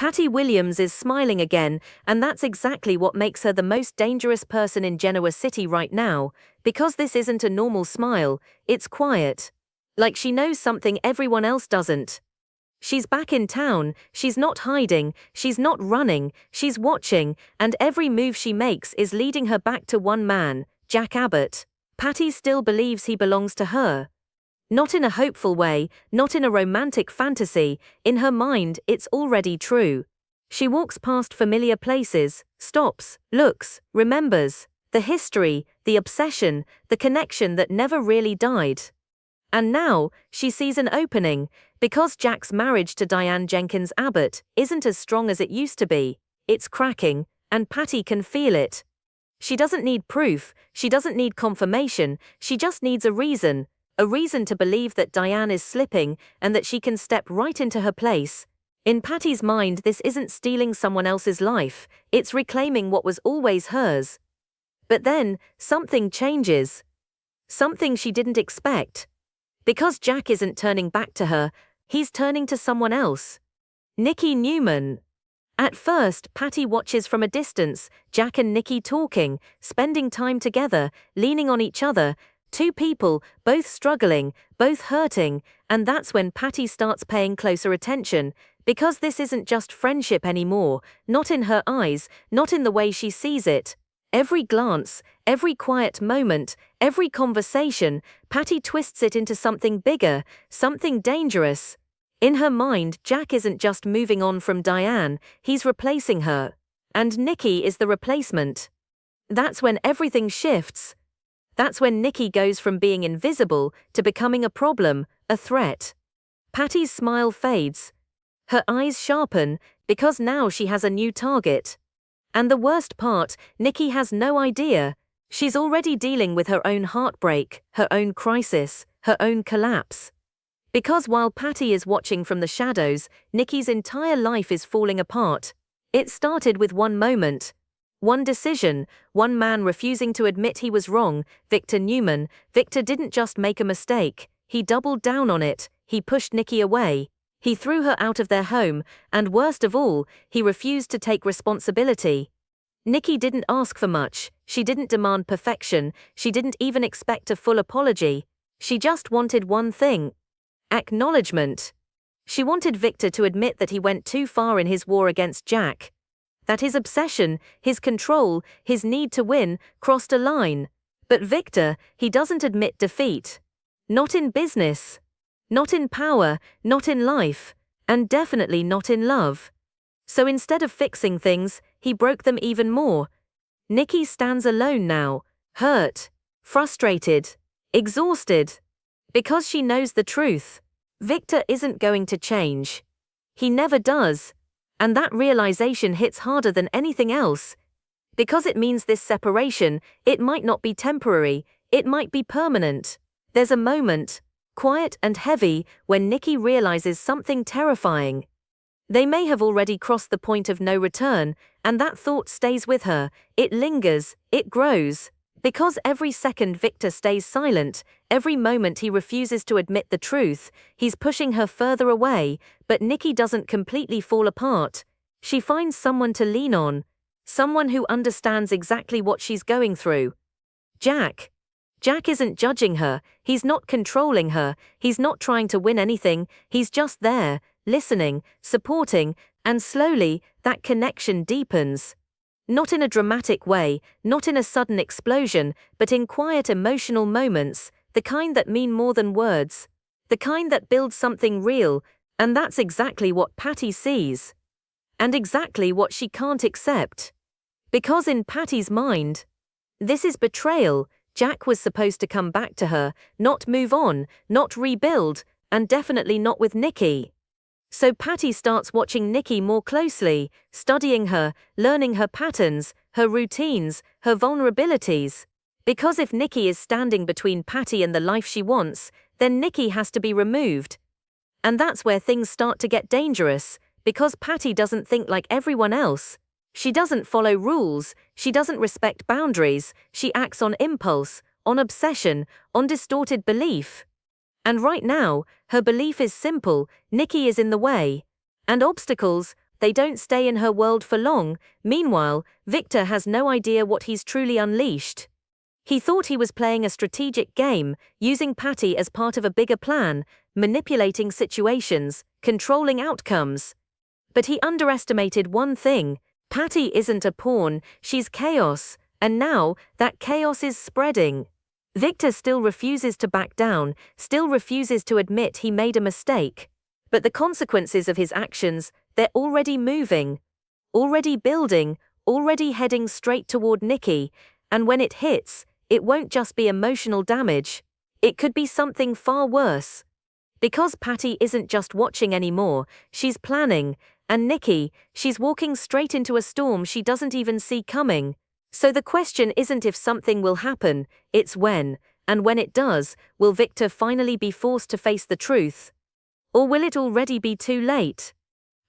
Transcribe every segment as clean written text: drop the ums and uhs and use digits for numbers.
Patty Williams is smiling again, and that's exactly what makes her the most dangerous person in Genoa City right now, because this isn't a normal smile, it's quiet. Like she knows something everyone else doesn't. She's back in town, she's not hiding, she's not running, she's watching, and every move she makes is leading her back to one man, Jack Abbott. Patty still believes he belongs to her. Not in a hopeful way, not in a romantic fantasy, in her mind it's already true. She walks past familiar places, stops, looks, remembers, the history, the obsession, the connection that never really died. And now, she sees an opening, because Jack's marriage to Diane Jenkins Abbott isn't as strong as it used to be, it's cracking, and Patty can feel it. She doesn't need proof, she doesn't need confirmation, she just needs a reason to believe that Diane is slipping and that she can step right into her place. In Patty's mind, this isn't stealing someone else's life, it's reclaiming what was always hers. But then, something changes. Something she didn't expect. Because Jack isn't turning back to her, he's turning to someone else. Nikki Newman. At first, Patty watches from a distance, Jack and Nikki talking, spending time together, leaning on each other, two people, both struggling, both hurting, and that's when Patty starts paying closer attention, because this isn't just friendship anymore, not in her eyes, not in the way she sees it. Every glance, every quiet moment, every conversation, Patty twists it into something bigger, something dangerous. In her mind, Jack isn't just moving on from Diane, he's replacing her. And Nikki is the replacement. That's when everything shifts. That's when Nikki goes from being invisible to becoming a problem, a threat. Patty's smile fades. Her eyes sharpen, because now she has a new target. And the worst part, Nikki has no idea. She's already dealing with her own heartbreak, her own crisis, her own collapse. Because while Patty is watching from the shadows, Nikki's entire life is falling apart. It started with one moment. One decision, one man refusing to admit he was wrong, Victor Newman. Victor didn't just make a mistake, he doubled down on it, he pushed Nikki away. He threw her out of their home, and worst of all, he refused to take responsibility. Nikki didn't ask for much, she didn't demand perfection, she didn't even expect a full apology. She just wanted one thing: acknowledgement. She wanted Victor to admit that he went too far in his war against Jack. That his obsession, his control, his need to win, crossed a line. But Victor, he doesn't admit defeat. Not in business. Not in power, not in life, and definitely not in love. So instead of fixing things, he broke them even more. Nikki stands alone now, hurt, frustrated, exhausted. Because she knows the truth. Victor isn't going to change. He never does. And that realization hits harder than anything else. Because it means this separation, it might not be temporary, it might be permanent. There's a moment, quiet and heavy, when Nikki realizes something terrifying. They may have already crossed the point of no return, and that thought stays with her, it lingers, it grows. Because every second Victor stays silent, every moment he refuses to admit the truth, he's pushing her further away, but Nikki doesn't completely fall apart. She finds someone to lean on, someone who understands exactly what she's going through. Jack. Jack isn't judging her, he's not controlling her, he's not trying to win anything, he's just there, listening, supporting, and slowly, that connection deepens. Not in a dramatic way, not in a sudden explosion, but in quiet emotional moments, the kind that mean more than words. The kind that build something real, and that's exactly what Patty sees. And exactly what she can't accept. Because in Patty's mind, this is betrayal. Jack was supposed to come back to her, not move on, not rebuild, and definitely not with Nikki. So Patty starts watching Nikki more closely, studying her, learning her patterns, her routines, her vulnerabilities. Because if Nikki is standing between Patty and the life she wants, then Nikki has to be removed. And that's where things start to get dangerous, because Patty doesn't think like everyone else. She doesn't follow rules, she doesn't respect boundaries, she acts on impulse, on obsession, on distorted belief. And right now, her belief is simple: Nikki is in the way. And obstacles, they don't stay in her world for long. Meanwhile, Victor has no idea what he's truly unleashed. He thought he was playing a strategic game, using Patty as part of a bigger plan, manipulating situations, controlling outcomes. But he underestimated one thing: Patty isn't a pawn, she's chaos, and now, that chaos is spreading. Victor still refuses to back down, still refuses to admit he made a mistake. But the consequences of his actions, they're already moving, already building, already heading straight toward Nikki, and when it hits, it won't just be emotional damage. It could be something far worse. Because Patty isn't just watching anymore, she's planning, and Nikki, she's walking straight into a storm she doesn't even see coming. So the question isn't if something will happen, it's when, and when it does, will Victor finally be forced to face the truth? Or will it already be too late?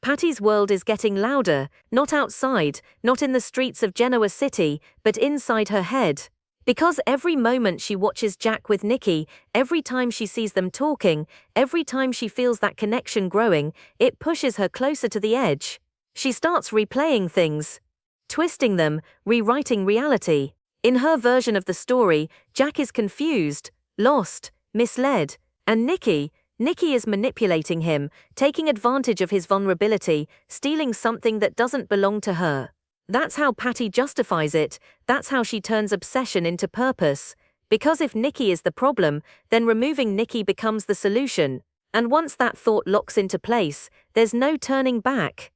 Patty's world is getting louder, not outside, not in the streets of Genoa City, but inside her head. Because every moment she watches Jack with Nikki, every time she sees them talking, every time she feels that connection growing, it pushes her closer to the edge. She starts replaying things, twisting them, rewriting reality. In her version of the story, Jack is confused, lost, misled, and Nikki is manipulating him, taking advantage of his vulnerability, stealing something that doesn't belong to her. That's how Patty justifies it, that's how she turns obsession into purpose. Because if Nikki is the problem, then removing Nikki becomes the solution. And once that thought locks into place, there's no turning back.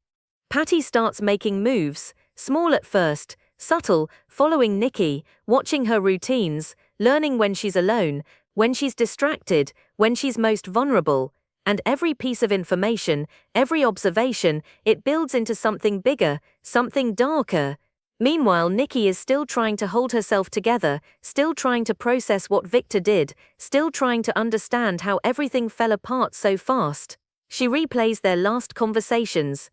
Patty starts making moves, small at first, subtle, following Nikki, watching her routines, learning when she's alone, when she's distracted, when she's most vulnerable. And every piece of information, every observation, it builds into something bigger, something darker. Meanwhile, Nikki is still trying to hold herself together, still trying to process what Victor did, still trying to understand how everything fell apart so fast. She replays their last conversations.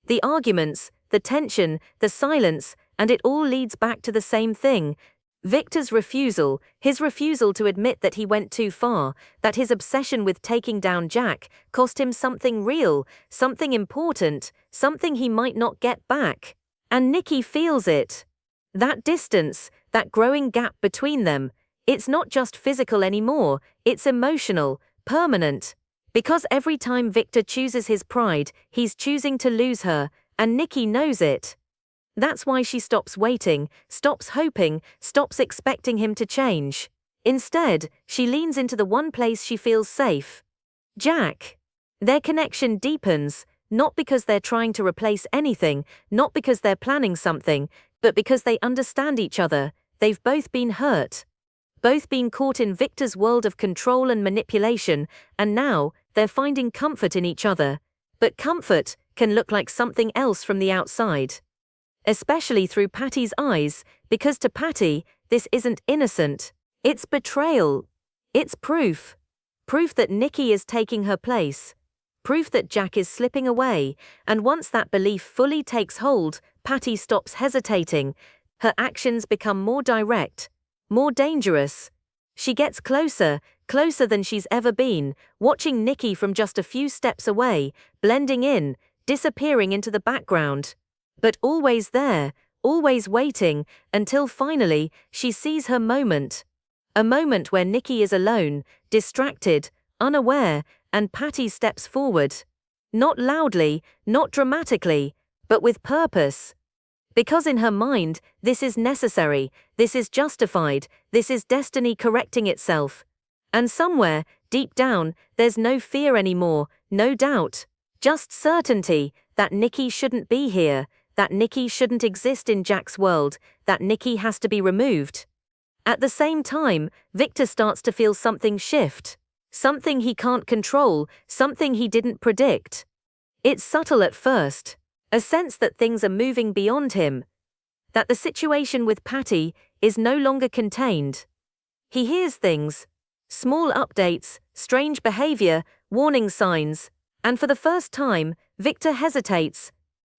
The arguments, the tension, the silence, and it all leads back to the same thing. Victor's refusal, his refusal to admit that he went too far, that his obsession with taking down Jack cost him something real, something important, something he might not get back. And Nikki feels it. That distance, that growing gap between them, it's not just physical anymore, it's emotional, permanent. Because every time Victor chooses his pride, he's choosing to lose her, and Nikki knows it. That's why she stops waiting, stops hoping, stops expecting him to change. Instead, she leans into the one place she feels safe: Jack. Their connection deepens, not because they're trying to replace anything, not because they're planning something, but because they understand each other. They've both been hurt, both been caught in Victor's world of control and manipulation, and now, they're finding comfort in each other. But comfort can look like something else from the outside. Especially through Patty's eyes, because to Patty, this isn't innocent. It's betrayal. It's proof. Proof that Nikki is taking her place. Proof that Jack is slipping away, and once that belief fully takes hold, Patty stops hesitating. Her actions become more direct, more dangerous. She gets closer, closer than she's ever been, watching Nikki from just a few steps away, blending in, disappearing into the background. But always there, always waiting, until finally, she sees her moment. A moment where Nikki is alone, distracted, unaware, and Patty steps forward. Not loudly, not dramatically, but with purpose. Because in her mind, this is necessary, this is justified, this is destiny correcting itself. And somewhere, deep down, there's no fear anymore, no doubt. Just certainty that Nikki shouldn't be here, that Nikki shouldn't exist in Jack's world, that Nikki has to be removed. At the same time, Victor starts to feel something shift. Something he can't control, something he didn't predict. It's subtle at first. A sense that things are moving beyond him. That the situation with Patty is no longer contained. He hears things. Small updates, strange behavior, warning signs. And for the first time, Victor hesitates.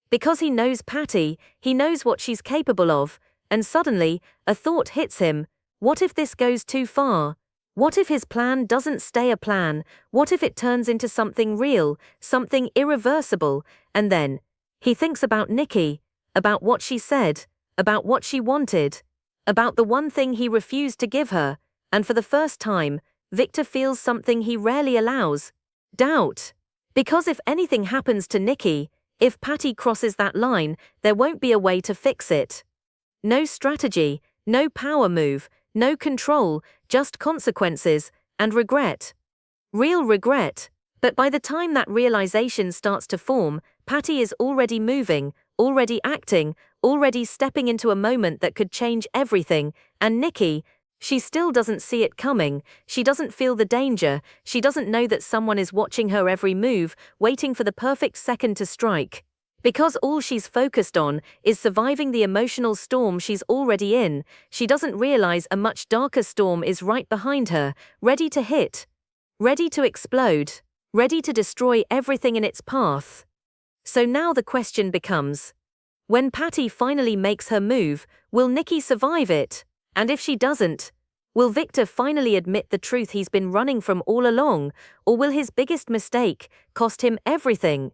Because he knows Patty, he knows what she's capable of, and suddenly, a thought hits him. What if this goes too far? What if his plan doesn't stay a plan? What if it turns into something real, something irreversible? And then, He thinks about Nikki, about what she said, about what she wanted, about the one thing he refused to give her, and for the first time, Victor feels something he rarely allows: doubt. Because if anything happens to Nikki, if Patty crosses that line, there won't be a way to fix it. No strategy, no power move, no control, just consequences, and regret. Real regret. But by the time that realization starts to form, Patty is already moving, already acting, already stepping into a moment that could change everything, and Nikki, she still doesn't see it coming, she doesn't feel the danger, she doesn't know that someone is watching her every move, waiting for the perfect second to strike. Because all she's focused on is surviving the emotional storm she's already in, she doesn't realize a much darker storm is right behind her, ready to hit, ready to explode, ready to destroy everything in its path. So now the question becomes, when Patty finally makes her move, will Nikki survive it? And if she doesn't, will Victor finally admit the truth he's been running from all along, or will his biggest mistake cost him everything?